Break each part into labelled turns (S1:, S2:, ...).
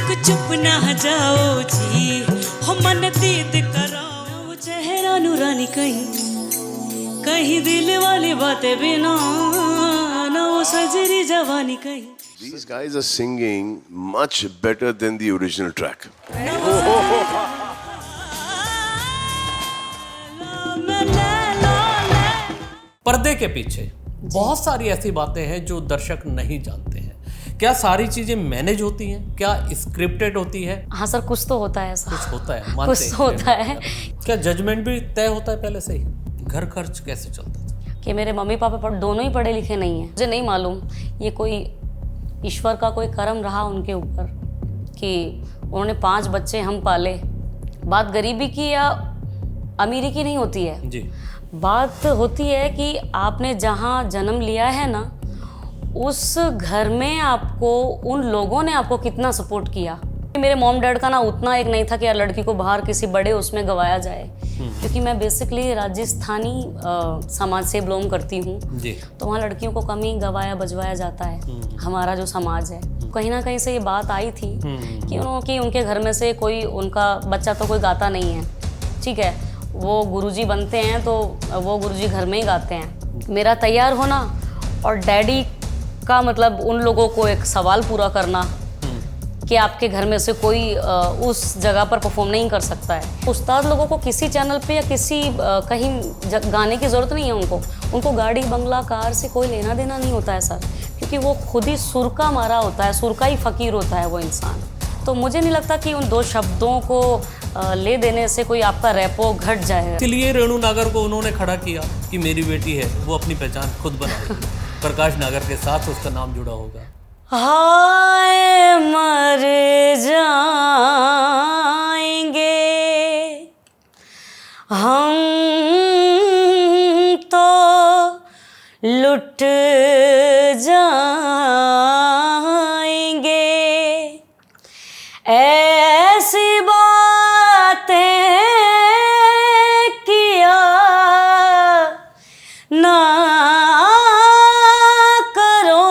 S1: रुक चुप ना जाओ जी, हो मन दीद कराओ। वो चेहरा नूरानी कहीं दिल वाली बातें बिना, ना वो सजरी जवानी कहीं।
S2: These guys are singing much better than the original track.
S3: पर्दे के पीछे बहुत सारी ऐसी बातें हैं जो दर्शक नहीं जानते हैं। क्या सारी चीजें मैनेज होती हैं? क्या स्क्रिप्टेड होती है?
S4: हाँ सर, कुछ तो होता है सर।
S3: कुछ होता है,
S4: कुछ
S3: मानते
S4: तो होता है।
S3: क्या जजमेंट भी तय होता है पहले से ही? घर खर्च कैसे चलता था?
S4: कि मेरे मम्मी पापा दोनों ही पढ़े लिखे नहीं हैं। मुझे नहीं मालूम ये कोई ईश्वर का कोई कर्म रहा उनके ऊपर कि उन्होंने 5 बच्चे हम पाले। बात गरीबी की या अमीरी की नहीं होती है
S3: जी।
S4: बात होती है कि आपने जहाँ जन्म लिया है ना, उस घर में आपको उन लोगों ने आपको कितना सपोर्ट किया। मेरे मॉम डैड का ना उतना एक नहीं था कि यार लड़की को बाहर किसी बड़े उसमें गवाया जाए, क्योंकि मैं बेसिकली राजस्थानी समाज से बिलोंग करती हूँ। तो वहाँ लड़कियों को कम ही गवाया बजवाया जाता है। हमारा जो समाज है, कहीं ना कहीं से ये बात आई थी कि उनके घर में से कोई उनका बच्चा तो कोई गाता नहीं है, ठीक है, वो गुरुजी बनते हैं तो वो गुरुजी घर में ही गाते हैं। मेरा तैयार होना और डैडी का मतलब उन लोगों को एक सवाल पूरा करना कि आपके घर में से कोई उस जगह पर परफॉर्म नहीं कर सकता है। उस्ताद लोगों को किसी चैनल पे या किसी कहीं गाने की ज़रूरत नहीं है। उनको गाड़ी बंगला कार से कोई लेना देना नहीं होता है सर, क्योंकि वो खुद ही सुर का मारा होता है, सुर का ही फ़कीर होता है वो इंसान। तो मुझे नहीं लगता कि उन 2 शब्दों को ले देने से कोई आपका रैपो घट जाएगा।
S3: इसलिए रेणु नागर को उन्होंने खड़ा किया कि मेरी बेटी है, वो अपनी पहचान खुद बनाएगी। प्रकाश नागर के साथ उसका नाम जुड़ा होगा।
S4: हाय मर जाएंगे हम तो लुट जाएंगे, ऐसी बातें किया ना करो,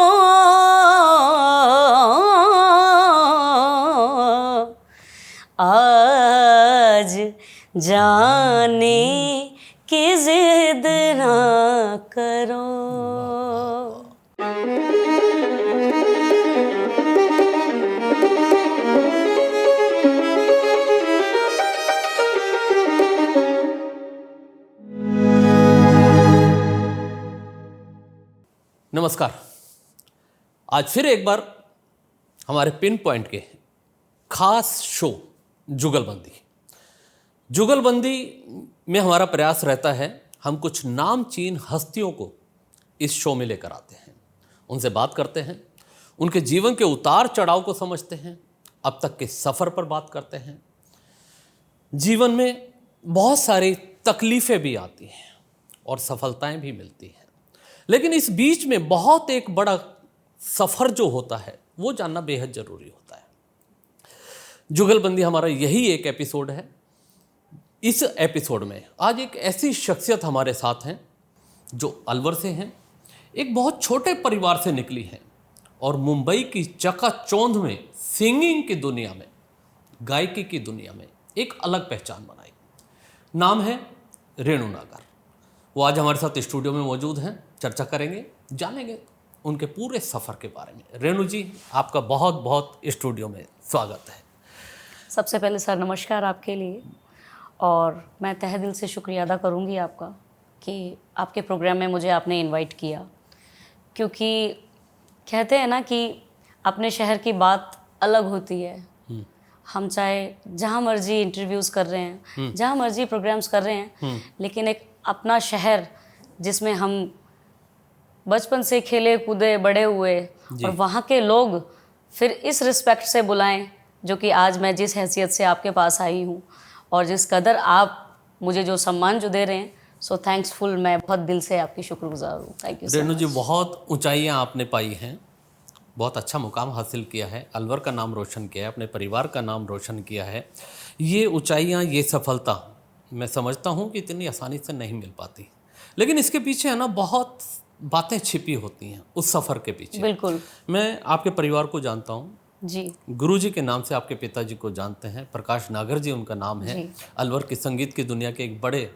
S4: आज जाने की जिद ना करो।
S3: नमस्कार। आज फिर एक बार हमारे पिन पॉइंट के खास शो जुगलबंदी में हमारा प्रयास रहता है, हम कुछ नामचीन हस्तियों को इस शो में लेकर आते हैं, उनसे बात करते हैं, उनके जीवन के उतार चढ़ाव को समझते हैं, अब तक के सफ़र पर बात करते हैं। जीवन में बहुत सारी तकलीफ़ें भी आती हैं और सफलताएं भी मिलती हैं, लेकिन इस बीच में बहुत एक बड़ा सफ़र जो होता है वो जानना बेहद ज़रूरी होता है। जुगलबंदी हमारा यही एक एपिसोड है। इस एपिसोड में आज एक ऐसी शख्सियत हमारे साथ हैं जो अलवर से हैं, एक बहुत छोटे परिवार से निकली हैं और मुंबई की चकाचौंध में सिंगिंग की दुनिया में, गायकी की दुनिया में एक अलग पहचान बनाई। नाम है रेणु नागर। वो आज हमारे साथ स्टूडियो में मौजूद हैं, चर्चा करेंगे, जानेंगे उनके पूरे सफ़र के बारे में। रेणु जी, आपका बहुत बहुत स्टूडियो में स्वागत है।
S4: सबसे पहले सर नमस्कार आपके लिए, और मैं तहे दिल से शुक्रिया अदा करूंगी आपका कि आपके प्रोग्राम में मुझे आपने इनवाइट किया, क्योंकि कहते हैं ना कि अपने शहर की बात अलग होती है। हम चाहे जहाँ मर्जी इंटरव्यूज़ कर रहे हैं, जहाँ मर्जी प्रोग्राम्स कर रहे हैं, लेकिन एक अपना शहर जिसमें हम बचपन से खेले कूदे बड़े हुए, और वहाँ के लोग फिर इस रिस्पेक्ट से बुलाएं जो कि आज मैं जिस हैसियत से आपके पास आई हूँ और जिस कदर आप मुझे जो सम्मान जो दे रहे हैं, सो थैंक्सफुल, मैं बहुत दिल से आपकी शुक्रगुजार हूँ। थैंक यू
S3: रेणु जी, बहुत ऊंचाइयाँ आपने पाई हैं, बहुत अच्छा मुकाम हासिल किया है, अलवर का नाम रोशन किया है, अपने परिवार का नाम रोशन किया है। ये ऊंचाइयाँ, ये सफलता मैं समझता हूँ कि इतनी आसानी से नहीं मिल पाती, लेकिन इसके पीछे है ना बहुत बातें छिपी होती हैं उस सफ़र के पीछे।
S4: बिल्कुल।
S3: मैं आपके परिवार को जानता हूँ,
S4: जी
S3: गुरुजी के नाम से आपके पिताजी को जानते हैं, प्रकाश नागर जी उनका नाम है।
S4: जी।
S3: अलवर की संगीत की दुनिया के एक बड़े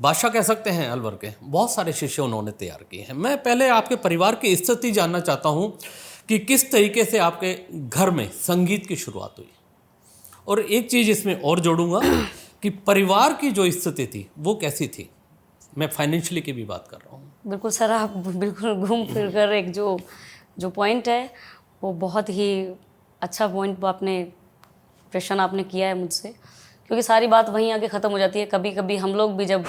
S3: बादशाह कह सकते हैं अलवर के। बहुत सारे शिष्य उन्होंने तैयार किए हैं। मैं पहले आपके परिवार की स्थिति जानना चाहता हूँ कि किस तरीके से आपके घर में संगीत की शुरुआत हुई। और एक चीज़ इसमें और जोड़ूंगा कि परिवार की जो स्थिति थी वो कैसी थी। मैं फाइनेंशियली की भी बात कर रहा हूँ।
S4: बिल्कुल सर, आप बिल्कुल घूम फिर कर एक जो पॉइंट है वो बहुत ही अच्छा पॉइंट आपने प्रश्न आपने किया है मुझसे, क्योंकि सारी बात वहीं आके ख़त्म हो जाती है। कभी कभी हम लोग भी जब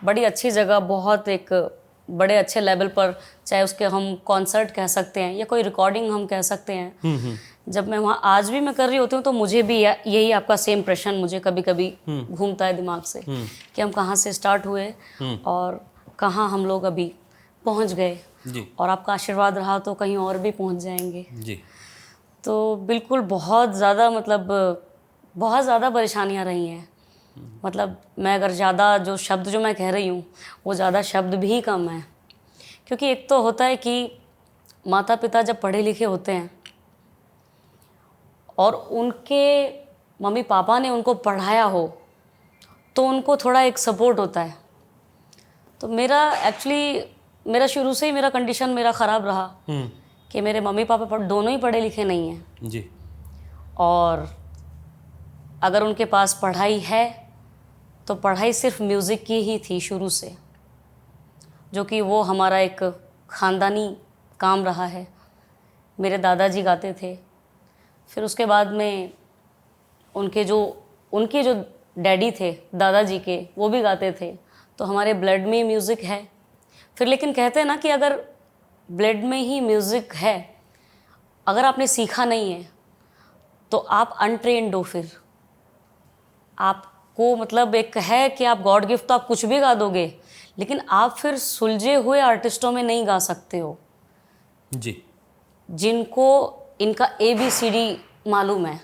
S4: बड़ी अच्छी जगह, बहुत एक बड़े अच्छे लेवल पर, चाहे उसके हम कॉन्सर्ट कह सकते हैं या कोई रिकॉर्डिंग हम कह सकते हैं, जब मैं वहाँ आज भी मैं कर रही होती हूँ तो मुझे भी यही आपका सेम प्रश्न मुझे कभी कभी घूमता है दिमाग से कि हम कहाँ से स्टार्ट हुए और कहाँ हम लोग अभी पहुँच गए,
S3: जी
S4: और आपका आशीर्वाद रहा तो कहीं और भी पहुँच जाएंगे।
S3: जी।
S4: तो बिल्कुल बहुत ज़्यादा परेशानियाँ रही हैं। मतलब मैं अगर ज़्यादा जो शब्द जो मैं कह रही हूँ वो ज़्यादा शब्द भी कम है, क्योंकि एक तो होता है कि माता पिता जब पढ़े लिखे होते हैं और उनके मम्मी पापा ने उनको पढ़ाया हो तो उनको थोड़ा एक सपोर्ट होता है। तो मेरा शुरू से ही मेरा कंडीशन मेरा ख़राब रहा कि मेरे मम्मी पापा दोनों ही पढ़े लिखे नहीं हैं
S3: जी।
S4: और अगर उनके पास पढ़ाई है तो पढ़ाई सिर्फ म्यूज़िक की ही थी शुरू से, जो कि वो हमारा एक ख़ानदानी काम रहा है। मेरे दादाजी गाते थे, फिर उसके बाद में उनके जो डैडी थे दादाजी के, वो भी गाते थे। तो हमारे ब्लड में म्यूज़िक है। फिर लेकिन कहते हैं ना कि अगर ब्लड में ही म्यूज़िक है, अगर आपने सीखा नहीं है तो आप अनट्रेन्ड हो। फिर आपको मतलब एक है कि आप गॉड गिफ्ट तो आप कुछ भी गा दोगे, लेकिन आप फिर सुलझे हुए आर्टिस्टों में नहीं गा सकते हो
S3: जी।
S4: जिनको इनका ABCD मालूम है।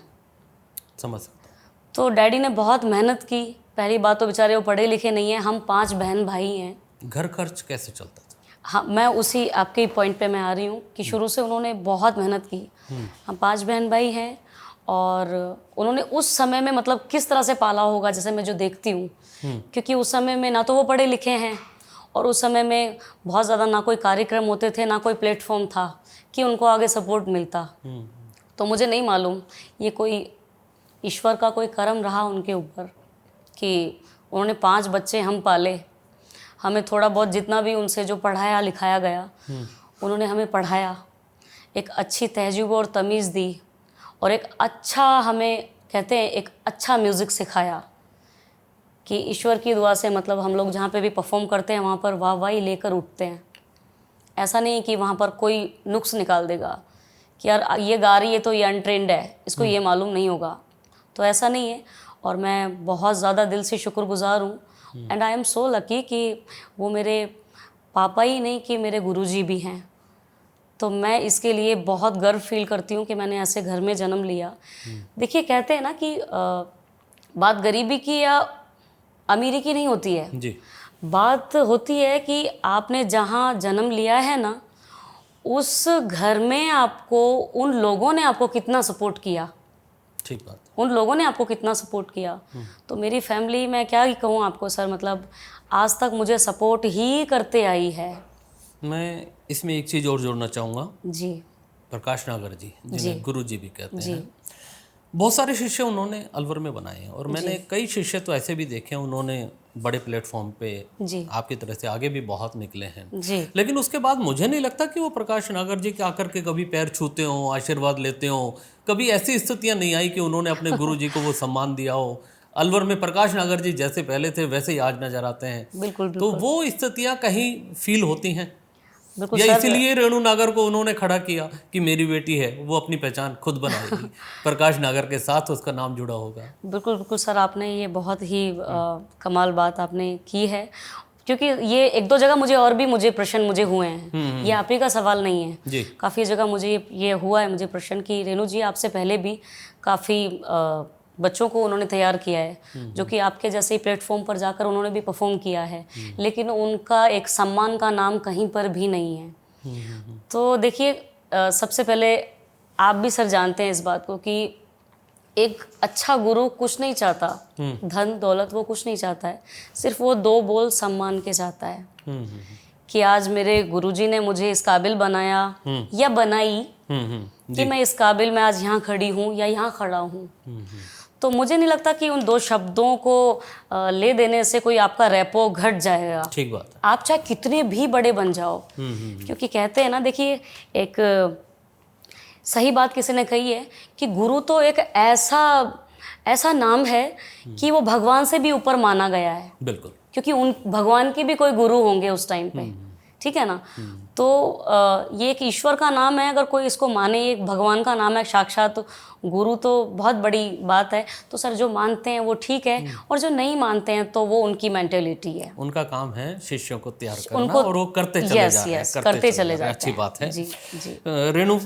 S3: समझ सकता
S4: तो डैडी ने बहुत मेहनत की। पहली बात तो बेचारे वो पढ़े लिखे नहीं हैं, हम 5 बहन भाई हैं।
S3: हूँ। घर खर्च कैसे चलता था?
S4: हाँ, मैं उसी आपके पॉइंट पे मैं आ रही हूँ कि शुरू से उन्होंने बहुत मेहनत की। हम 5 बहन भाई हैं और उन्होंने उस समय में मतलब किस तरह से पाला होगा, जैसे मैं जो देखती हूँ, क्योंकि उस समय में ना तो वो पढ़े लिखे हैं और उस समय में बहुत ज़्यादा ना कोई कार्यक्रम होते थे, ना कोई प्लेटफॉर्म था कि उनको आगे सपोर्ट मिलता। तो मुझे नहीं मालूम, ये कोई ईश्वर का कोई कर्म रहा उनके ऊपर कि उन्होंने 5 बच्चे हम पाले। हमें थोड़ा बहुत जितना भी उनसे जो पढ़ाया लिखाया गया, उन्होंने हमें पढ़ाया, एक अच्छी तहज़ीब और तमीज़ दी और एक अच्छा, हमें कहते हैं एक अच्छा म्यूज़िक सिखाया कि ईश्वर की दुआ से मतलब हम लोग जहाँ पे भी परफॉर्म करते हैं वहाँ पर वाहवाही लेकर उठते हैं। ऐसा नहीं कि वहाँ पर कोई नुक्स निकाल देगा कि यार ये गा रही है तो ये अनट्रेंड है, इसको ये मालूम नहीं होगा। तो ऐसा नहीं है और मैं बहुत ज़्यादा दिल से शुक्रगुजार हूँ and I am so lucky कि वो मेरे पापा ही नहीं कि मेरे गुरुजी भी हैं। तो मैं इसके लिए बहुत गर्व फील करती हूँ कि मैंने ऐसे घर में जन्म लिया। देखिए कहते हैं ना कि बात गरीबी की या अमीरी की नहीं होती है
S3: जी।
S4: बात होती है कि आपने जहाँ जन्म लिया है ना, उस घर में आपको उन लोगों ने आपको कितना सपोर्ट किया,
S3: ठीक बात।
S4: उन लोगों ने आपको कितना सपोर्ट किया। तो मेरी फैमिली, मैं क्या ही कहूँ आपको सर, मतलब आज तक मुझे सपोर्ट ही करते आई है।
S3: मैं इसमें एक चीज़ और जोड़ना चाहूँगा।
S4: जी
S3: प्रकाश नागर जी, जिन्हें गुरु जी भी कहते
S4: जी
S3: हैं, बहुत सारे शिष्य उन्होंने अलवर में बनाए हैं और मैंने कई शिष्य तो ऐसे भी देखे हैं, उन्होंने बड़े प्लेटफॉर्म पे
S4: जी
S3: आपकी तरह से आगे भी बहुत निकले हैं।
S4: जी
S3: लेकिन उसके बाद मुझे नहीं लगता कि वो प्रकाश नागर जी के आकर के कभी पैर छूते हों, आशीर्वाद लेते हों। कभी ऐसी स्थितियां नहीं आई कि उन्होंने अपने गुरु जी को वो सम्मान दिया हो। अलवर में प्रकाश नागर जी जैसे पहले थे वैसे ही आज नजर आते हैं।
S4: बिल्कुल
S3: तो वो स्थितियां कहीं फील होती हैं
S4: बिल्कुल
S3: या
S4: सर।
S3: इसीलिए रेणु नागर को उन्होंने खड़ा किया कि मेरी बेटी है, वो अपनी पहचान खुद बनाएगी। प्रकाश नागर के साथ उसका नाम जुड़ा होगा।
S4: बिल्कुल बिल्कुल सर, आपने ये बहुत ही कमाल बात आपने की है, क्योंकि ये 1-2 जगह मुझे प्रश्न हुए हैं। ये आप ही का सवाल नहीं है
S3: जी।
S4: काफ़ी जगह मुझे ये हुआ है मुझे प्रश्न कि रेणु जी आपसे पहले भी काफ़ी बच्चों को उन्होंने तैयार किया है, जो कि आपके जैसे ही प्लेटफॉर्म पर जाकर उन्होंने भी परफॉर्म किया है, लेकिन उनका एक सम्मान का नाम कहीं पर भी नहीं है। तो देखिए सबसे पहले आप भी सर जानते हैं इस बात को कि एक अच्छा गुरु कुछ नहीं चाहता, धन दौलत वो कुछ नहीं चाहता है, सिर्फ वो 2 बोल सम्मान के चाहता है कि आज मेरे गुरुजी ने मुझे इस काबिल बनाया या बनाई कि मैं इस काबिल में आज यहाँ खड़ी हूँ या यहाँ खड़ा हूँ। तो मुझे नहीं लगता कि उन 2 शब्दों को ले देने से कोई आपका रेपो घट जाएगा।
S3: ठीक बात है।
S4: आप चाहे कितने भी बड़े बन जाओ, क्योंकि कहते हैं ना, देखिए एक सही बात किसी ने कही है कि गुरु तो एक ऐसा नाम है कि वो भगवान से भी ऊपर माना गया है।
S3: बिल्कुल।
S4: क्योंकि उन भगवान के भी कोई गुरु होंगे उस टाइम पे, ठीक है ना। तो ये एक ईश्वर का नाम है, अगर कोई इसको माने, एक भगवान का नाम है साक्षात, तो गुरु तो बहुत बड़ी बात है। तो सर जो मानते हैं वो ठीक है, और जो नहीं मानते हैं तो वो उनकी मेंटेलिटी है।
S3: उनका काम है शिष्यों को तैयार करना, और वो करते चले जा रहे हैं,
S4: करते चले जाते हैं।
S3: अच्छी बात है।
S4: जी जी।
S3: रेणु,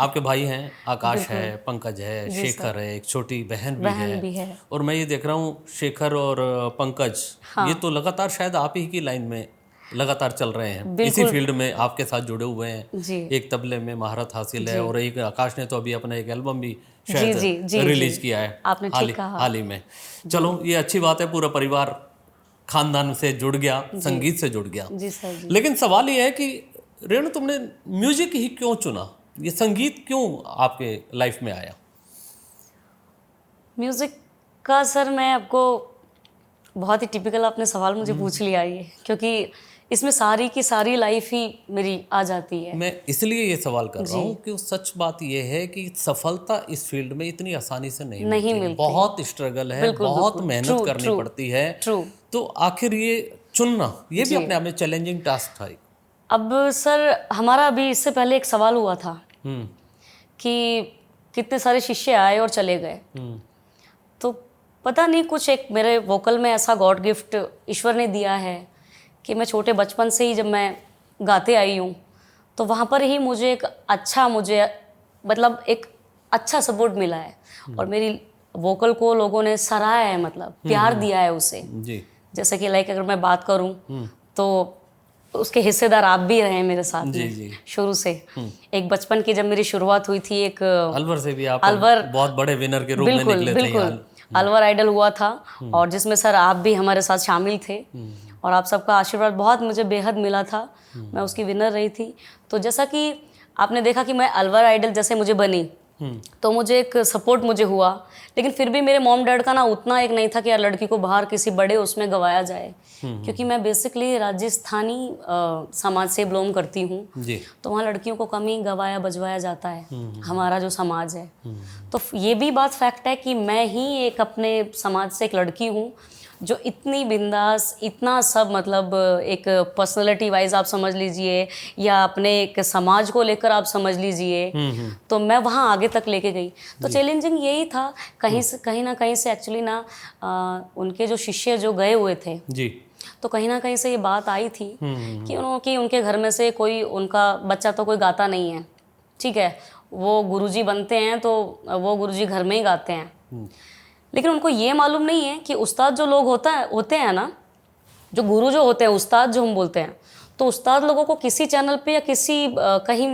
S3: आपके भाई हैं, आकाश है, पंकज है, शेखर है, एक छोटी बहन भी है। और मैं ये देख रहा हूँ शेखर और पंकज, ये तो लगातार शायद आप ही की लाइन में लगातार चल रहे हैं, इसी फील्ड में आपके साथ जुड़े हुए हैं। एक तबले में महारत हासिल है, और एक आकाश ने तो अभी अपना एक एल्बम भी शायद रिलीज किया है
S4: आपने ठीक कहा
S3: हाल ही में। चलो, ये अच्छी बात है, पूरा परिवार खानदान से जुड़ गया, संगीत से जुड़ गया।
S4: जी सर जी।
S3: लेकिन सवाल ये है कि रेणु, तुमने म्यूजिक ही क्यों चुना? ये संगीत क्यों आपके लाइफ में आया?
S4: म्यूज़िक का सर, मैं आपको बहुत ही टिपिकल आपने सवाल मुझे पूछ लिया ये, क्योंकि इसमें सारी की सारी लाइफ ही मेरी आ जाती है।
S3: मैं इसलिए ये सवाल कर रहा हूँ कि सच बात ये है कि सफलता इस फील्ड में इतनी आसानी से नहीं मिलती। बहुत स्ट्रगल है, बहुत मेहनत करनी पड़ती है। तो आखिर ये चुनना, ये भी अपने आप में चैलेंजिंग टास्क था।
S4: अब सर हमारा अभी इससे पहले एक सवाल हुआ था कि कितने सारे शिष्य आए और चले गए। तो पता नहीं, कुछ एक मेरे वोकल में ऐसा गॉड गिफ्ट ईश्वर ने दिया है कि मैं छोटे बचपन से ही, जब मैं गाते आई हूँ, तो वहाँ पर ही मुझे एक अच्छा सपोर्ट मिला है। और मेरी वोकल को लोगों ने सराहा है, मतलब प्यार दिया है उसे। जैसे कि लाइक अगर मैं बात करूँ तो उसके हिस्सेदार आप भी रहे हैं मेरे साथ में शुरू से। एक बचपन की जब मेरी शुरुआत हुई थी, एक
S3: अलवर से भी आप बहुत बड़े विनर के रूप में निकले थे।
S4: बिल्कुल, अलवर आइडल हुआ था, और जिसमें सर आप भी हमारे साथ शामिल थे, और आप सबका आशीर्वाद बहुत मुझे बेहद मिला था। मैं उसकी विनर रही थी। तो जैसा कि आपने देखा कि मैं अलवर आइडल जैसे मुझे बनी, तो मुझे एक सपोर्ट मुझे हुआ, लेकिन फिर भी मेरे मॉम डैड का ना उतना एक नहीं था कि यार लड़की को बाहर किसी बड़े उसमें गवाया जाए। क्योंकि मैं बेसिकली राजस्थानी समाज से बिलोंग करती हूँ, तो वहाँ लड़कियों को कम ही गवाया बजवाया जाता है, हमारा जो समाज है। तो ये भी बात फैक्ट है कि मैं ही एक अपने समाज से एक लड़की हूँ जो इतनी बिंदास, इतना सब, मतलब एक पर्सनैलिटी वाइज आप समझ लीजिए, या अपने एक समाज को लेकर आप समझ लीजिए, तो मैं वहाँ आगे तक लेके गई। तो चैलेंजिंग यही था कहीं ना कहीं से एक्चुअली ना, उनके जो शिष्य जो गए हुए थे जी, तो कहीं ना कहीं से ये बात आई थी कि उनके घर में से कोई, उनका बच्चा तो कोई गाता नहीं है, ठीक है, वो गुरुजी बनते हैं तो वो गुरुजी घर में ही गाते हैं। लेकिन उनको ये मालूम नहीं है कि उस्ताद जो लोग होते हैं ना, जो गुरु जो होते हैं, उस्ताद जो हम बोलते हैं, तो उस्ताद लोगों को किसी चैनल पे या किसी कहीं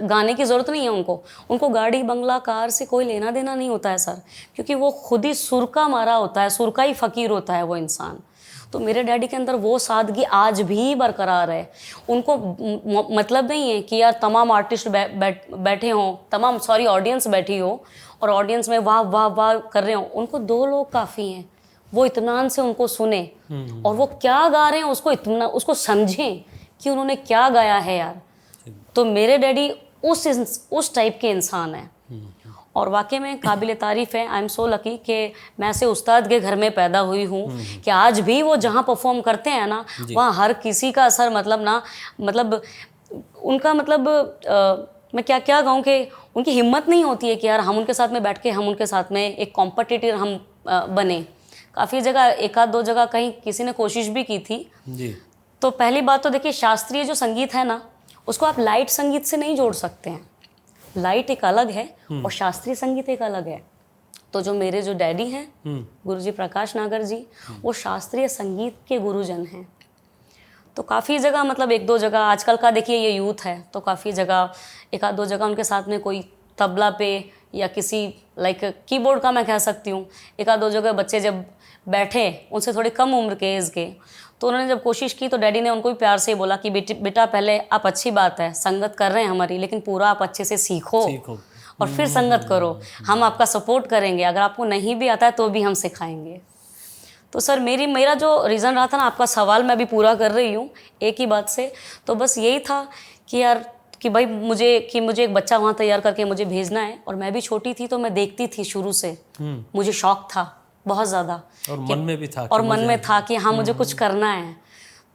S4: गाने की ज़रूरत नहीं है। उनको गाड़ी बंगला कार से कोई लेना देना नहीं होता है सर, क्योंकि वो खुद ही सुर का मारा होता है, सुर का ही फ़कीर होता है वो इंसान। तो मेरे डैडी के अंदर वो सादगी आज भी बरकरार है। उनको मतलब नहीं है कि यार तमाम आर्टिस्ट बैठे हों, ऑडियंस बैठी हो और ऑडियंस में वाह वाह वाह कर रहे हो। उनको 2 लोग काफ़ी हैं, वो इत्मीनान से उनको सुने और वो क्या गा रहे हैं उसको समझें कि उन्होंने क्या गाया है यार। तो मेरे डैडी उस टाइप के इंसान हैं, और वाकई में काबिल तारीफ़ है। आई एम सो लकी कि मैं ऐसे उस्ताद के घर में पैदा हुई हूँ कि आज भी वो जहाँ परफॉर्म करते हैं ना, वहाँ हर किसी का असर, मतलब उनका मैं क्या कहूँ कि उनकी हिम्मत नहीं होती है कि यार हम उनके साथ में बैठ के हम उनके साथ में एक कॉम्पिटिटर हम बने। काफ़ी जगह, 1-2 जगह कहीं किसी ने कोशिश भी की थी जी। तो पहली बात तो देखिए, शास्त्रीय जो संगीत है ना, उसको आप लाइट संगीत से नहीं जोड़ सकते हैं। लाइट एक अलग है और शास्त्रीय संगीत एक अलग है। तो जो मेरे जो डैडी हैं गुरुजी प्रकाश नागर जी, वो शास्त्रीय संगीत के गुरुजन हैं। तो काफ़ी जगह, मतलब 1-2 जगह, आजकल का देखिए ये यूथ है, तो काफ़ी जगह 1-2 जगह उनके साथ में कोई तबला पे या किसी लाइक कीबोर्ड का मैं कह सकती हूँ, एक आध दो जगह बच्चे जब बैठे उनसे थोड़ी कम उम्र के एज के, तो उन्होंने जब कोशिश की तो डैडी ने उनको भी प्यार से बोला कि बेटा पहले आप, अच्छी बात है संगत कर रहे हैं हमारी, लेकिन पूरा आप अच्छे से सीखो और फिर संगत करो, हम आपका सपोर्ट करेंगे, अगर आपको नहीं भी आता है तो भी हम सिखाएंगे। तो सर मेरा जो रीज़न रहा था ना, आपका सवाल मैं अभी पूरा कर रही हूँ एक ही बात से, तो बस यही था कि यार कि भाई मुझे एक बच्चा वहाँ तैयार करके मुझे भेजना है। और मैं भी छोटी थी तो मैं देखती थी शुरू से, मुझे शौक था बहुत ज़्यादा,
S3: और मन में भी था
S4: और मन में था कि हाँ मुझे कुछ करना है।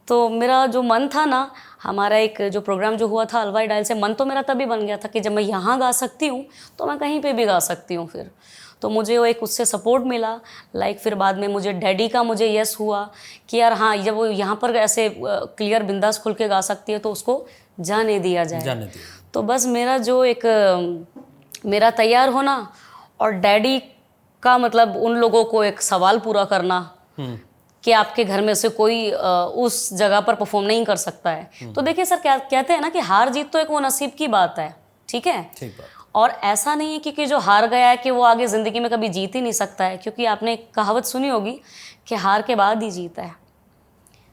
S4: तो मेरा जो मन था ना, हमारा एक जो प्रोग्राम जो हुआ था हलवाई डायल से, मन तो मेरा तभी बन गया था कि जब मैं यहाँ गा सकती हूँ तो मैं कहीं पे भी गा सकती हूँ। फिर तो मुझे वो एक उससे सपोर्ट मिला, लाइक फिर बाद में मुझे डैडी का मुझे यस हुआ कि यार हाँ, जब वो यहाँ पर ऐसे क्लियर बिंदास खुल के गा सकती है तो उसको जाने दिया जाए। तो बस मेरा जो एक मेरा तैयार होना और डैडी का मतलब उन लोगों को एक सवाल पूरा करना कि आपके घर में से कोई उस जगह पर परफॉर्म नहीं कर सकता है। तो देखिए सर, क्या कहते हैं ना कि हार जीत तो एक वो नसीब की बात है, ठीक है, और ऐसा नहीं है कि जो हार गया है कि वो आगे ज़िंदगी में कभी जीत ही नहीं सकता है, क्योंकि आपने एक कहावत सुनी होगी कि हार के बाद ही जीत है,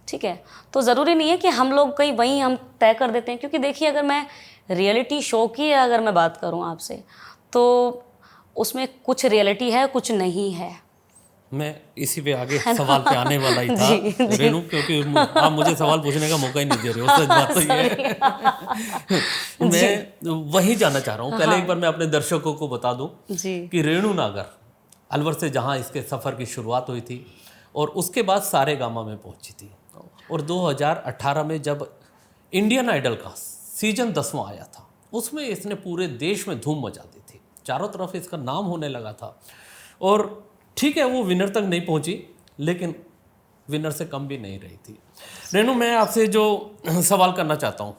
S4: ठीक है। तो ज़रूरी नहीं है कि हम लोग कहीं वहीं हम तय कर देते हैं, क्योंकि देखिए अगर मैं रियलिटी शो की अगर मैं बात करूं आपसे, तो उसमें कुछ रियलिटी है कुछ नहीं है।
S3: मैं इसी पे आगे सवाल पे आने वाला ही था रेणु, क्योंकि आप मुझे सवाल पूछने का मौका ही नहीं दे रहे हो, सच बात तो ये है। मैं वही जानना चाह रहा हूँ। पहले एक बार मैं अपने दर्शकों को बता दूं कि रेणु नागर अलवर से जहाँ इसके सफ़र की शुरुआत हुई थी और उसके बाद सारेगामा में पहुँची थी, और 2018 में जब इंडियन आइडल का सीजन 10वां आया था उसमें इसने पूरे देश में धूम मचा दी थी, चारों तरफ इसका नाम होने लगा था। और ठीक है, वो विनर तक नहीं पहुंची, लेकिन विनर से कम भी नहीं रही थी। रेणु, मैं आपसे जो सवाल करना चाहता हूँ,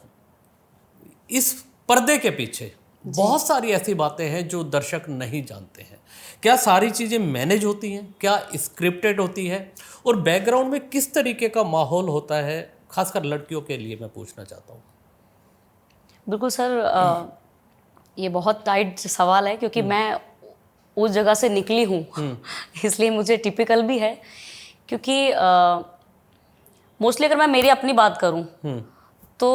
S3: इस पर्दे के पीछे बहुत सारी ऐसी बातें हैं जो दर्शक नहीं जानते हैं। क्या सारी चीज़ें मैनेज होती हैं? क्या स्क्रिप्टेड होती है? और बैकग्राउंड में किस तरीके का माहौल होता है, खासकर लड़कियों के लिए मैं पूछना चाहता हूँ।
S4: बिल्कुल सर, ये बहुत टाइट सवाल है, क्योंकि मैं उस जगह से निकली हूँ इसलिए मुझे टिपिकल भी है, क्योंकि मोस्टली अगर मैं मेरी अपनी बात करूँ तो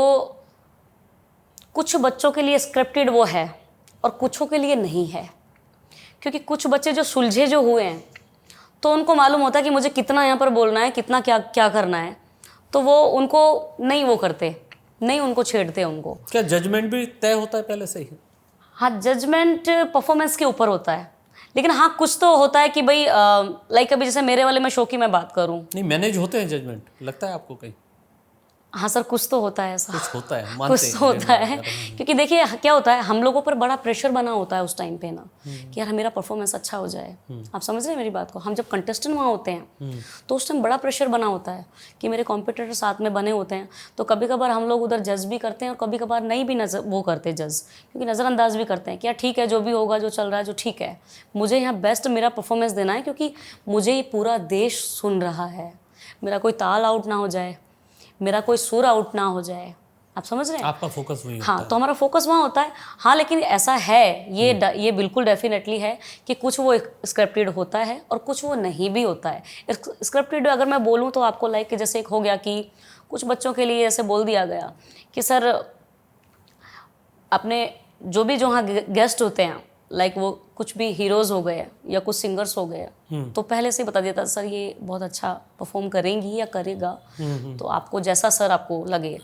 S4: कुछ बच्चों के लिए स्क्रिप्टेड वो है और कुछों के लिए नहीं है। क्योंकि कुछ बच्चे जो सुलझे जो हुए हैं तो उनको मालूम होता है कि मुझे कितना यहाँ पर बोलना है, कितना क्या क्या करना है, तो वो उनको नहीं वो करते, नहीं उनको छेड़ते उनको।
S3: क्या जजमेंट भी तय होता है पहले से ही?
S4: हाँ, जजमेंट परफॉर्मेंस के ऊपर होता है, लेकिन हाँ कुछ तो होता है कि भाई लाइक अभी जैसे मेरे वाले में शो की मैं बात करूँ,
S3: नहीं मैनेज होते हैं जजमेंट, लगता है आपको कहीं?
S4: हाँ सर, कुछ तो होता है ऐसा,
S3: कुछ होता है,
S4: कुछ तो होता है। क्योंकि देखिए क्या होता है, हम लोगों पर बड़ा प्रेशर बना होता है उस टाइम पे ना कि यार मेरा परफॉर्मेंस अच्छा हो जाए। आप समझ रहे हैं मेरी बात को? हम जब कंटेस्टेंट वहाँ होते हैं तो उस टाइम बड़ा प्रेशर बना होता है कि मेरे कॉम्पिटिटर साथ में बने होते हैं, तो कभी कभार हम लोग उधर जज भी करते हैं और कभी कभार नहीं भी नजर वो करते जज, क्योंकि नज़रअंदाज भी करते हैं कि यार ठीक है, जो भी होगा, जो चल रहा है, जो ठीक है, मुझे यहाँ बेस्ट मेरा परफॉर्मेंस देना है, क्योंकि मुझे ये पूरा देश सुन रहा है, मेरा कोई ताल आउट ना हो जाए, मेरा कोई सुर आउट ना हो जाए। आप समझ रहे हैं?
S3: आपका फोकस वही होता
S4: हाँ, तो हमारा फोकस वहाँ होता है। हाँ, लेकिन ऐसा है, ये बिल्कुल डेफिनेटली है कि कुछ वो स्क्रिप्टेड होता है और कुछ वो नहीं भी होता है। स्क्रिप्टेड अगर मैं बोलूँ तो आपको लाइक जैसे एक हो गया कि कुछ बच्चों के लिए ऐसे बोल दिया गया कि सर अपने जो वहाँ गेस्ट होते हैं, लाइक वो कुछ भी हीरोज़ हो गए या कुछ सिंगर्स हो गए, तो पहले से ही बता देता सर ये बहुत अच्छा परफॉर्म करेंगी या करेगा, तो आपको जैसा सर आपको लगे।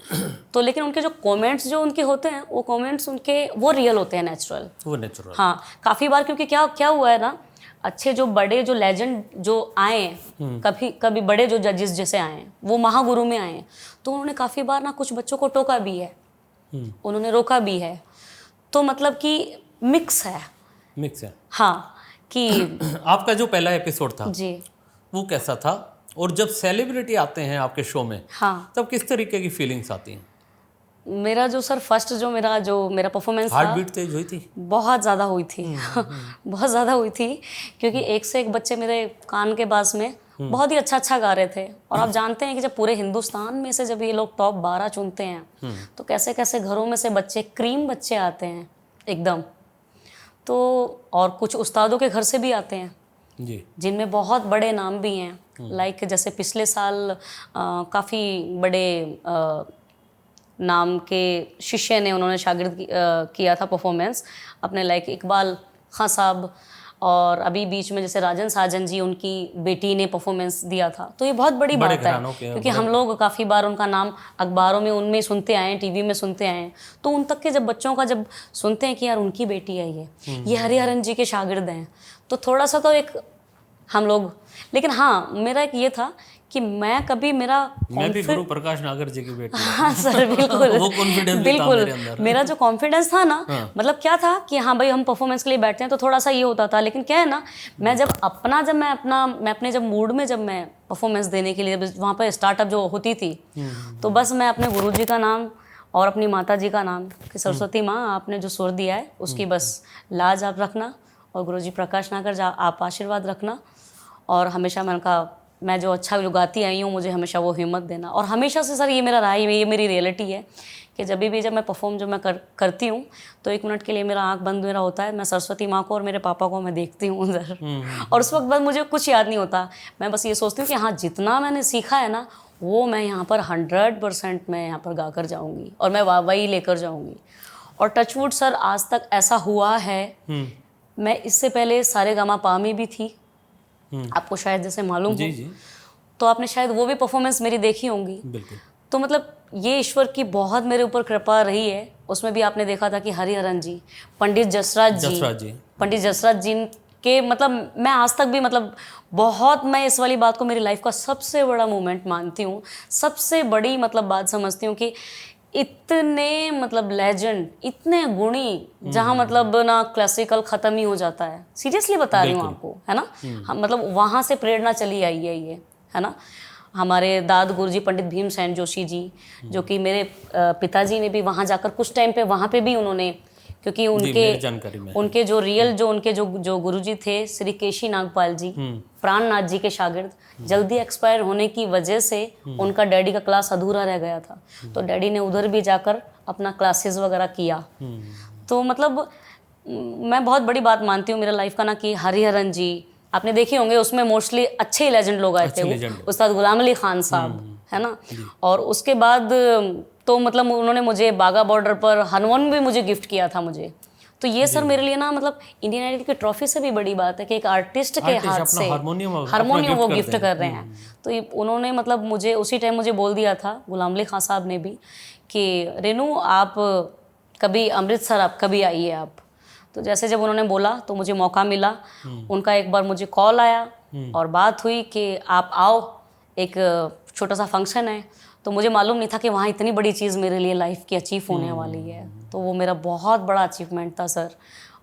S4: तो लेकिन उनके जो कमेंट्स जो उनके होते हैं, वो कमेंट्स उनके वो रियल होते हैं, नेचुरल, वो नेचुरल। हाँ, काफ़ी बार क्योंकि क्या हुआ है ना, अच्छे जो बड़े जो लेजेंड जो आए, कभी बड़े जो जजेस जैसे आए, वो महागुरु में आए, तो उन्होंने काफ़ी बार ना कुछ बच्चों को टोका भी है, उन्होंने रोका भी है। तो मतलब कि मिक्स है। हाँ, कि
S3: आपका जो पहला एपिसोड था
S4: जी,
S3: वो कैसा था? और जब सेलिब्रिटी आते हैं आपके शो में,
S4: हाँ,
S3: तब किस तरीके की फीलिंग्स आती हैं?
S4: मेरा जो सर फर्स्ट जो मेरा परफॉर्मेंस था,
S3: हार्ट बीट तेज हुई थी?
S4: बहुत ज़्यादा हुई थी बहुत ज़्यादा हुई थी, क्योंकि एक से एक बच्चे मेरे कान के पास में बहुत ही अच्छा गा रहे थे। और आप जानते हैं कि जब पूरे हिंदुस्तान में से जब ये लोग टॉप 12 चुनते हैं, तो कैसे कैसे घरों में से बच्चे, क्रीम बच्चे आते हैं एकदम। तो और कुछ उस्तादों के घर से भी आते हैं
S3: जी।
S4: जिनमें बहुत बड़े नाम भी हैं। लाइक जैसे पिछले साल काफ़ी बड़े नाम के शिष्य ने उन्होंने शागिर्द किया था परफॉर्मेंस अपने, लाइक इकबाल खां साहब, और अभी बीच में जैसे राजन साजन जी, उनकी बेटी ने परफॉर्मेंस दिया था। तो ये बहुत बड़ी बात है क्योंकि हम लोग काफ़ी बार उनका नाम अखबारों में उनमें सुनते आए हैं, टीवी में सुनते आए हैं, तो उन तक के जब बच्चों का जब सुनते हैं कि यार उनकी बेटी आई है, ये हरिहरन जी के शागिर्द हैं, तो थोड़ा सा तो एक हम लोग, लेकिन हाँ मेरा एक ये था कि मैं कभी मेरा
S3: मैं भी गुरु प्रकाश नागर जी की बेटी हूँ।
S4: हाँ सर बिल्कुल
S3: वो कॉन्फिडेंस
S4: बिल्कुल
S3: मेरे अंदर।
S4: मेरा जो कॉन्फिडेंस था ना, मतलब क्या था कि हाँ भाई हम परफॉर्मेंस के लिए बैठते हैं तो थोड़ा सा ये होता था, लेकिन क्या है ना, मैं अपने जब मूड में जब मैं परफॉर्मेंस देने के लिए वहाँ पर स्टार्टअप जो होती थी, तो बस मैं अपने गुरु जी का नाम और अपनी माता जी का नाम कि सरस्वती माँ आपने जो सुर दिया है उसकी बस लाज आप रखना, और गुरु जी प्रकाश नागर आप आशीर्वाद रखना, और हमेशा मैं जो अच्छा जो गाती आई हूँ मुझे हमेशा वो हिम्मत देना। और हमेशा से सर ये मेरा रहा है, ये मेरी रियलिटी है कि जब मैं परफॉर्म जब मैं करती हूँ तो 1 मिनट के लिए मेरा आंख बंद मेरा होता है, मैं सरस्वती माँ को और मेरे पापा को मैं देखती हूँ उधर, और उस वक्त बाद मुझे कुछ याद नहीं होता, मैं बस ये सोचती हूँ कि हाँ जितना मैंने सीखा है ना वो मैं यहाँ पर 100% मैं यहाँ पर गा कर जाऊँगी और मैं वही लेकर जाऊँगी। और टचवुड सर आज तक ऐसा हुआ है, मैं इससे पहले सारेगामापा में भी थी, आपको शायद जैसे मालूम हो, तो आपने शायद वो भी परफॉर्मेंस मेरी देखी होंगी।
S3: बिल्कुल।
S4: तो मतलब ये ईश्वर की बहुत मेरे ऊपर कृपा रही है। उसमें भी आपने देखा था कि हरिहरन जी, पंडित जसराज जी के, मतलब मैं आज तक भी मतलब बहुत, मैं इस वाली बात को मेरी लाइफ का सबसे बड़ा मोमेंट मानती हूँ, सबसे बड़ी मतलब बात समझती हूँ कि इतने मतलब लेजेंड, इतने गुणी, जहाँ मतलब ना क्लासिकल ख़त्म ही हो जाता है, सीरियसली बता रही हूँ आपको, है ना। मतलब वहाँ से प्रेरणा चली आई है ये, है ना। हमारे दाद गुरुजी पंडित भीमसेन जोशी जी, जो कि मेरे पिताजी ने भी वहाँ जाकर कुछ टाइम पे वहाँ पे भी उन्होंने, क्योंकि उनके जो रियल जो गुरुजी थे श्री केशी नागपाल जी, प्राणनाथ जी के शागिर्द, जल्दी एक्सपायर होने की वजह से उनका डैडी का क्लास अधूरा रह गया था, तो डैडी ने उधर भी जाकर अपना क्लासेस वगैरह किया। तो मतलब मैं बहुत बड़ी बात मानती हूँ मेरा लाइफ का ना कि हरिहरन जी आपने देखे होंगे, उसमें मोस्टली अच्छे ही लेजेंड लोग आए थे, उस्ताद गुलाम अली खान साहब, है ना। और उसके बाद तो मतलब उन्होंने मुझे बागा बॉर्डर पर हनुमान भी मुझे गिफ्ट किया था मुझे। तो ये सर मेरे लिए ना मतलब इंडियन आइडल की ट्रॉफी से भी बड़ी बात है कि एक आर्टिस्ट के हाथ से हारमोनियम वो गिफ्ट कर रहे हैं। तो ये उन्होंने मतलब मुझे उसी टाइम मुझे बोल दिया था, गुलाम अली खान साहब ने भी, कि रेनू आप कभी अमृतसर आप कभी आइए आप। तो जैसे जब उन्होंने बोला तो मुझे मौका मिला, उनका एक बार मुझे कॉल आया और बात हुई कि आप आओ, एक छोटा सा फंक्शन है। तो मुझे मालूम नहीं था कि वहाँ इतनी बड़ी चीज़ मेरे लिए लाइफ की अचीव होने वाली है। तो वो मेरा बहुत बड़ा अचीवमेंट था सर।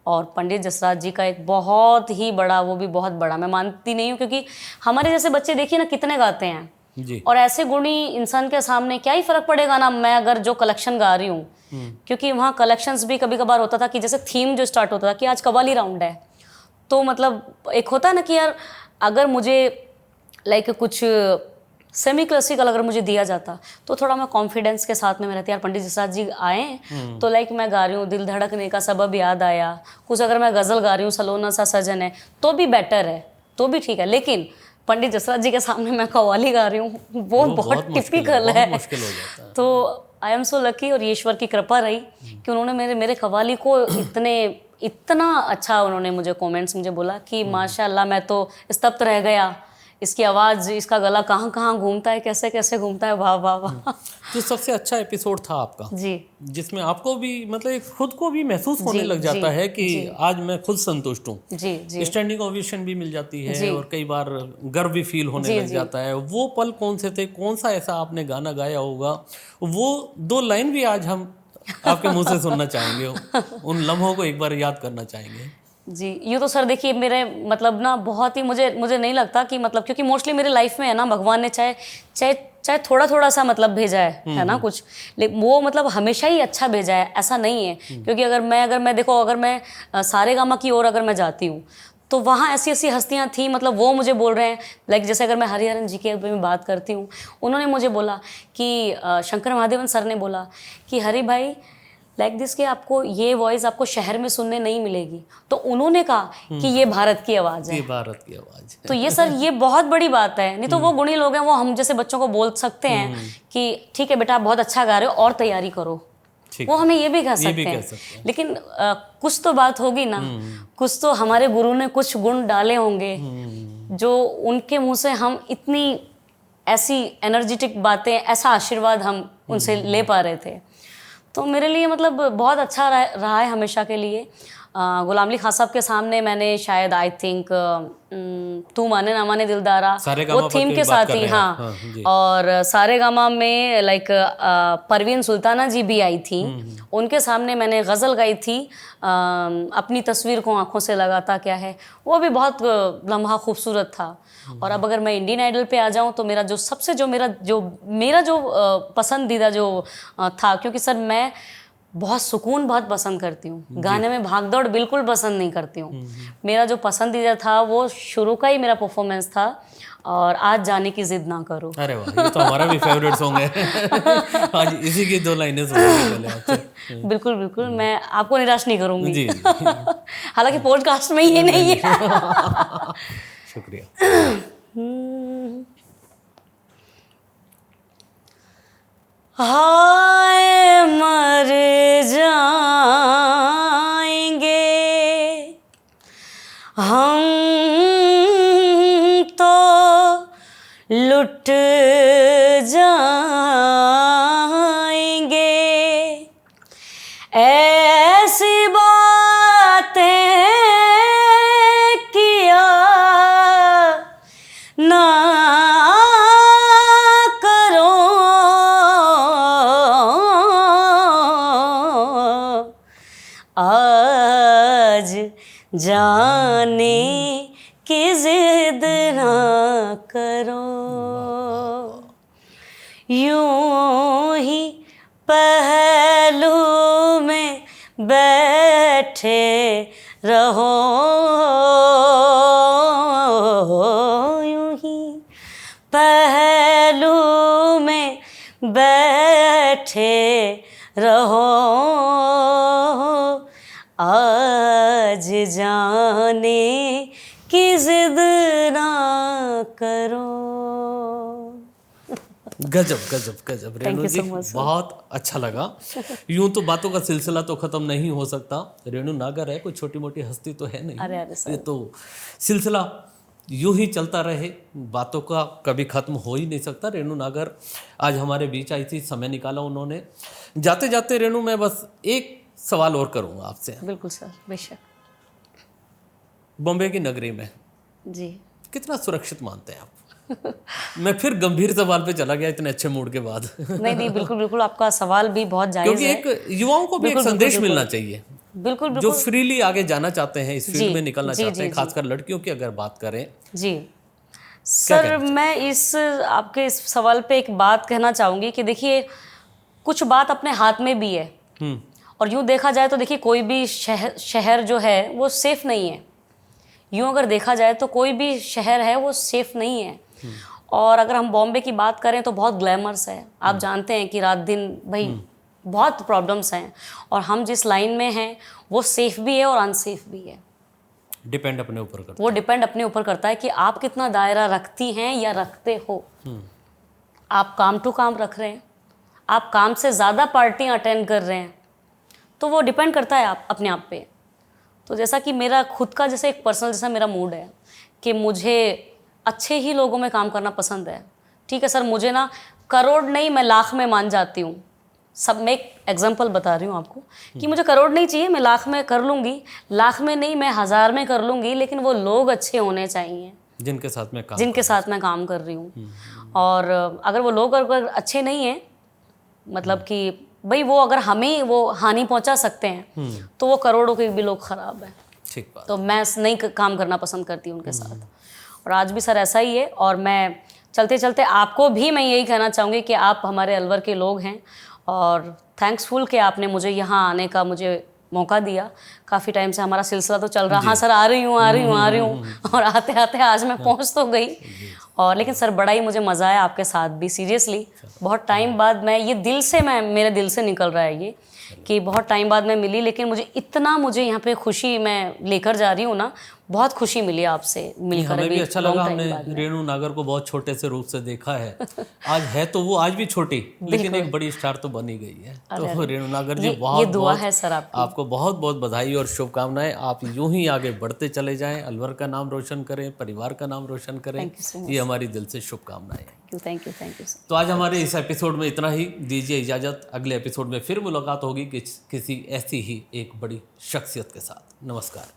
S4: और पंडित जसराज जी का एक बहुत ही बड़ा, वो भी बहुत बड़ा, मैं मानती नहीं हूँ, क्योंकि हमारे जैसे बच्चे देखिए ना कितने गाते हैं जी। और ऐसे गुणी इंसान के सामने क्या ही फ़र्क पड़ेगा ना, मैं अगर जो कलेक्शन गा रही हूँ, क्योंकि वहाँ कलेक्शंस भी कभी कभार होता था कि जैसे थीम जो स्टार्ट होता था कि आज कव्वाली राउंड है, तो मतलब एक होता है ना कि यार अगर मुझे लाइक कुछ सेमी क्लासिकल अगर मुझे दिया जाता तो थोड़ा मैं कॉन्फिडेंस के साथ में मैं रहती, यार पंडित जसराज जी आए तो लाइक मैं गा रही हूँ, दिल धड़कने का सबब याद आया, कुछ अगर मैं गज़ल गा रही हूँ, सलोना सा सजन है, तो भी बेटर है, तो भी ठीक है। लेकिन पंडित जसराज जी के सामने मैं कव्वाली गा रही हूँ, वो बहुत टिपिकल है। तो आई एम सो लकी, और ईश्वर की कृपा रही कि उन्होंने मेरे कव्वाली को इतना अच्छा उन्होंने मुझे कमेंट्स मुझे बोला कि माशाल्लाह मैं तो स्तब्ध रह गया, इसकी आवाज़, इसका गला कहाँ कहाँ घूमता है, कैसे कैसे घूमता है, वाह वाह वाह।
S3: तो सबसे अच्छा एपिसोड था आपका जी, जिसमें आपको भी मतलब खुद को भी महसूस होने लग जाता है कि आज मैं खुद संतुष्ट हूँ जी। स्टैंडिंग ओवेशन भी मिल जाती है और कई बार गर्व भी फील होने लग जाता है। वो पल कौन से थे, कौन सा ऐसा आपने गाना गाया होगा, वो 2 लाइन भी आज हम आपके मुंह से सुनना चाहेंगे, उन लम्हों को एक बार याद करना चाहेंगे
S4: जी। यूँ तो सर देखिए मेरे मतलब ना बहुत ही मुझे नहीं लगता कि मतलब, क्योंकि मोस्टली मेरे लाइफ में है ना भगवान ने चाहे थोड़ा सा मतलब भेजा है ना कुछ, लेकिन वो मतलब हमेशा ही अच्छा भेजा है, ऐसा नहीं है। क्योंकि अगर मैं देखो, अगर मैं सारेगामा की ओर अगर मैं जाती हूँ तो वहाँ ऐसी ऐसी हस्तियाँ थी, मतलब वो मुझे बोल रहे हैं, लाइक जैसे अगर मैं हरिहरन जी के मैं बात करती हूँ, उन्होंने मुझे बोला कि शंकर महादेवन सर ने बोला कि हरि भाई लाइक दिस कि आपको ये वॉइस आपको शहर में सुनने नहीं मिलेगी, तो उन्होंने कहा कि ये भारत की आवाज़ है।
S3: ये भारत की आवाज़ है।
S4: तो ये सर ये बहुत बड़ी बात है। नहीं तो वो गुणी लोग हैं, वो हम जैसे बच्चों को बोल सकते हैं कि ठीक है बेटा आप बहुत अच्छा गा रहे हो और तैयारी करो,
S3: ठीक
S4: वो हमें ये भी कह
S3: ये
S4: सकते
S3: भी कह
S4: हैं।
S3: सकते हैं।
S4: लेकिन कुछ तो बात होगी ना, कुछ तो हमारे गुरु ने कुछ गुण डाले होंगे जो उनके मुंह से हम इतनी ऐसी एनर्जेटिक बातें, ऐसा आशीर्वाद हम उनसे ले पा रहे थे। तो मेरे लिए मतलब बहुत अच्छा रहा है हमेशा के लिए। गुलाम अली खान साहब के सामने मैंने शायद आई थिंक तू माने ना माने दिलदारा
S3: सारेगामा
S4: वो
S3: पर
S4: थीम
S3: की
S4: के
S3: बात
S4: साथ
S3: कर
S4: ही,
S3: रहे हैं आप।
S4: हाँ,
S3: जी।
S4: और सारेगामा में लाइक परवीन सुल्ताना जी भी आई थी, उनके सामने मैंने गज़ल गाई थी, अपनी तस्वीर को आंखों से लगाता क्या है, वो भी बहुत लम्हा खूबसूरत था। और अब अगर मैं इंडियन आइडल पे आ जाऊं तो मेरा जो सबसे जो मेरा जो पसंदीदा जो था, क्योंकि सर मैं बहुत सुकून बहुत पसंद करती हूँ, गाने में भागदौड़ बिल्कुल पसंद नहीं करती हूँ। मेरा जो पसंदीदा था वो शुरू का ही मेरा परफॉर्मेंस था, और आज जाने की जिद ना करो।
S3: अरे वाह, ये तो हमारा भी फेवरेट सॉन्ग है। आज इसी की 2 लाइनें सुनेंगे पहले आपसे।
S4: बिल्कुल बिल्कुल, मैं आपको निराश नहीं करूँगी।
S3: जी
S4: हालांकि पॉडकास्ट में ये नहीं है।
S3: शुक्रिया।
S4: हाय मर जाएंगे हम तो लुट जाएंगे, ऐसी बातें किया ना करो, आज जाने की जिद ना करो, यूं ही पहलू में बैठे रहो, यूं ही पहलू में बैठे रहो, आज जाने की जिद ना करो।
S3: गजब गजब गजब रेणु जी, बहुत अच्छा लगा। यूं तो बातों का सिलसिला तो खत्म नहीं हो सकता। रेणु नागर है, कोई छोटी मोटी हस्ती तो है नहीं।
S4: अरे सर,
S3: ये तो सिलसिला यूं ही चलता रहे, बातों का कभी खत्म हो ही नहीं सकता। रेणु नागर आज हमारे बीच आई थी, समय निकाला उन्होंने। जाते जाते रेणु, मैं बस एक सवाल और करूंगा आपसे।
S4: बिल्कुल सर, बेशक।
S3: बॉम्बे की नगरी में
S4: जी
S3: कितना सुरक्षित मानते हैं आप? मैं फिर गंभीर सवाल पे चला गया इतने अच्छे मूड के बाद।
S4: नहीं नहीं, बिल्कुल बिल्कुल, आपका सवाल भी बहुत जायज़
S3: क्योंकि
S4: है।
S3: एक युवाओं को भी एक संदेश मिलना चाहिए,
S4: बिल्कुल
S3: जो
S4: बिल्कुल
S3: फ्रीली आगे जाना चाहते हैं, इस फील्ड में निकलना
S4: जी,
S3: चाहते हैं,
S4: जी,
S3: खासकर लड़कियों की अगर बात करें।
S4: जी सर, मैं इस आपके इस सवाल पे एक बात कहना चाहूँगी कि देखिए, कुछ बात अपने हाथ में भी है, और यूँ देखा जाए तो देखिए कोई भी शहर जो है वो सेफ़ नहीं है। यूँ अगर देखा जाए तो कोई भी शहर है वो सेफ़ नहीं है। और अगर हम बॉम्बे की बात करें तो बहुत ग्लैमरस है। आप जानते हैं कि रात दिन भाई बहुत प्रॉब्लम्स हैं, और हम जिस लाइन में हैं वो सेफ़ भी है और अनसेफ भी है।
S3: डिपेंड अपने ऊपर करता
S4: वो डिपेंड अपने ऊपर करता है कि आप कितना दायरा रखती हैं या रखते हो। आप काम टू काम रख रहे हैं, आप काम से ज़्यादा पार्टियां अटेंड कर रहे हैं, तो वो डिपेंड करता है आप अपने आप पे। तो जैसा कि मेरा खुद का जैसे एक पर्सनल जैसा मेरा मूड है कि मुझे अच्छे ही लोगों में काम करना पसंद है। ठीक है सर, मुझे ना करोड़ नहीं, मैं लाख में मान जाती हूँ। सब मैं एक एग्जांपल बता रही हूँ आपको कि मुझे करोड़ नहीं चाहिए, मैं लाख में कर लूँगी, लाख में नहीं मैं 1000 में कर लूँगी, लेकिन वो लोग अच्छे होने चाहिए
S3: जिनके साथ मैं
S4: काम कर रही हूँ। और अगर वो लोग अगर अच्छे नहीं हैं, मतलब कि भाई वो अगर हमें वो हानि पहुँचा सकते हैं, तो वो करोड़ों के भी लोग ख़राब हैं।
S3: ठीक बात।
S4: तो मैं नहीं काम करना पसंद करती हूँ उनके साथ। और आज भी सर ऐसा ही है। और मैं चलते चलते आपको भी मैं यही कहना चाहूँगी कि आप हमारे अलवर के लोग हैं, और थैंक्सफुल कि आपने मुझे यहाँ आने का मुझे मौका दिया। काफ़ी टाइम से हमारा सिलसिला तो चल रहा। हाँ सर, आ रही हूँ और आते आते आज मैं पहुँच तो गई। और लेकिन सर बड़ा ही मुझे मज़ा आया आपके साथ भी, सीरियसली बहुत टाइम बाद मैं ये दिल से, मैं मेरे दिल से निकल रहा है ये कि बहुत टाइम बाद मैं मिली, लेकिन मुझे यहाँ पे खुशी मैं लेकर जा रही हूँ ना, बहुत खुशी मिली आपसे मिलकर।
S3: हमें भी अच्छा लगा,
S4: long time बाद
S3: हमने
S4: में।
S3: रेणु नागर को बहुत छोटे से रूप से देखा है। आज है तो वो आज भी छोटी, लेकिन एक बड़ी स्टार तो बनी गई है। तो रेणु नागर जी
S4: ये
S3: बहुत
S4: दुआ
S3: बहुत
S4: है सर आपकी।
S3: आपको बहुत बहुत बधाई और शुभकामनाएं। आप यूं ही आगे बढ़ते चले जाएं, अलवर का नाम रोशन करें, परिवार का नाम रोशन करें,
S4: Thank you so much.
S3: ये हमारी दिल से शुभकामनाएं हैं।
S4: Thank you sir.
S3: तो आज हमारे इस एपिसोड में इतना ही, दीजिए इजाज़त। अगले एपिसोड में फिर मुलाकात होगी किसी ऐसी ही एक बड़ी शख्सियत के साथ। नमस्कार।